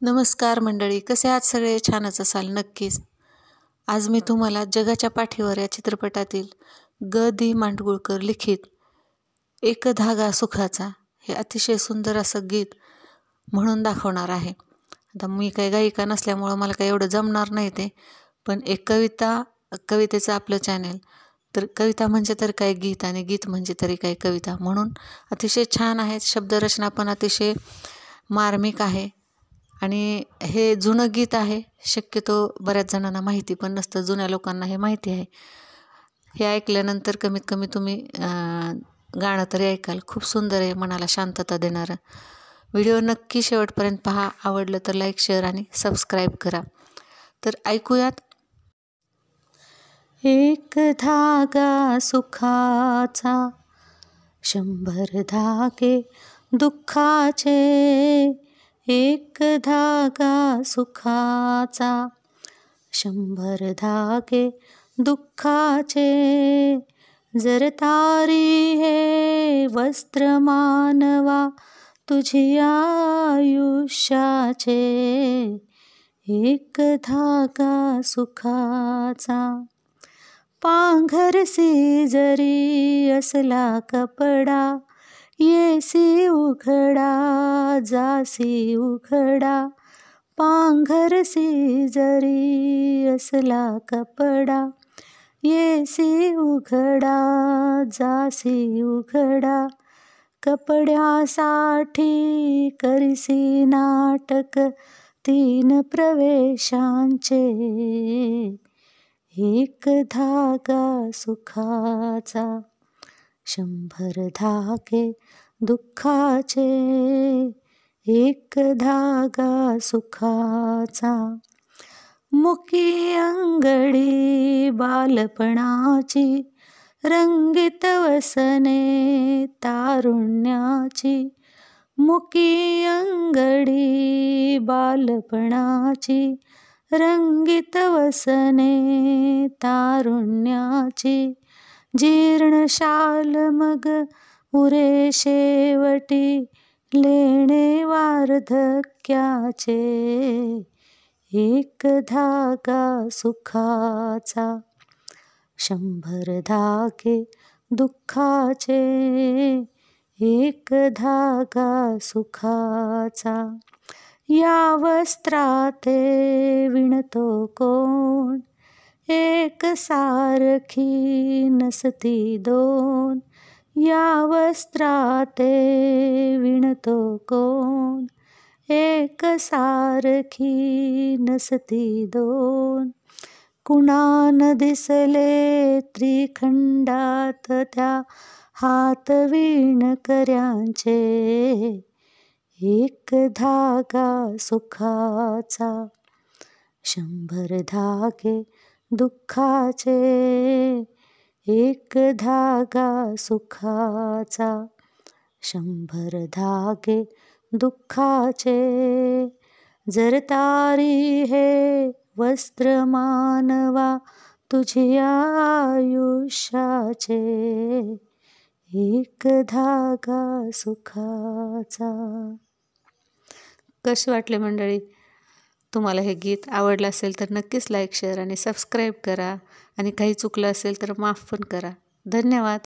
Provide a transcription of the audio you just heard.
नमस्कार मंडळी, कसे आहात सगळे? छानच असाल नक्कीच. आज मी तुम्हाला जगाच्या पाठीवर या चित्रपटातील ग दी मांडगुळकर लिखित एक धागा सुखाचा हे अतिशय सुंदर असं गीत म्हणून दाखवणार आहे. आता मी काही गायिका नसल्यामुळं मला काही एवढं जमणार नाही ते, पण एक कवितेचं आपलं चॅनेल, तर कविता म्हणजे तर काय गीत आणि गीत म्हणजे तरी काय कविता, म्हणून अतिशय छान आहेत. शब्दरचना पण अतिशय मार्मिक आहे आणि हे जुनं गीत आहे. शक्यतो बऱ्याच जणांना माहिती पण नसतं, जुन्या लोकांना हे माहिती आहे. हे ऐकल्यानंतर कमीत कमी तुम्ही गाणं तरी ऐकाल. खूप सुंदर आहे, मनाला शांतता देणारं. व्हिडिओ नक्की शेवटपर्यंत पहा. आवडलं तर लाईक, शेअर आणि सबस्क्राईब करा. तर ऐकूयात. एक धागा सुखाचा, 100 धागे दुःखाचे. एक धागा सुखाचा, 100 धागे दुःखाचे. जर तारी हे वस्त्र मानवा तुझी आयुष्याचे. एक धागा सुखाचा. पांघरसी जरी असला कपडा, येसी उघडा जासी उघडा. पांघरसी जरी असला कपडा, येसी उघडा जासी उघडा. कपड्यासाठी करीसी नाटक 3 प्रवेशांचे. एक धागा सुखाचा, 100 धागे दुःखाचे. एक धागा सुखाचा. मुकी अंगडी बालपणाची, रंगीत वसने तारुण्याची. मुकी अंगडी बालपणाची, रंगीत वसने तारुण्याची. जीर्ण शाल मग उरे शेवटी, लेणे वार्धक्याचे. एक धागा सुखाचा, 100 धागे दुःखाचे. एक धागा सुखाचा. या वस्त्राते विणतो कोण, एक सारखी नसती दोन. या वस्त्राते विणतो कोण, एक सारखी नसती दोन. कुणान दिसले त्रिखंडात त्या हात विणकऱ्यांचे. एक धागा सुखाचा, 100 धागे दुःखाचे. एक धागा सुखाचा, 100 धागे दुःखाचे. जर तारी हे वस्त्र मानवा तुझी आयुष्याचे. एक धागा सुखाचा. कसे वाटले मंडळी? तुम्हाला हे गीत आवडलं असेल तर नक्कीच लाईक, शेअर आणि सबस्क्राईब करा. आणि काही चुकलं असेल तर माफ पण करा. धन्यवाद.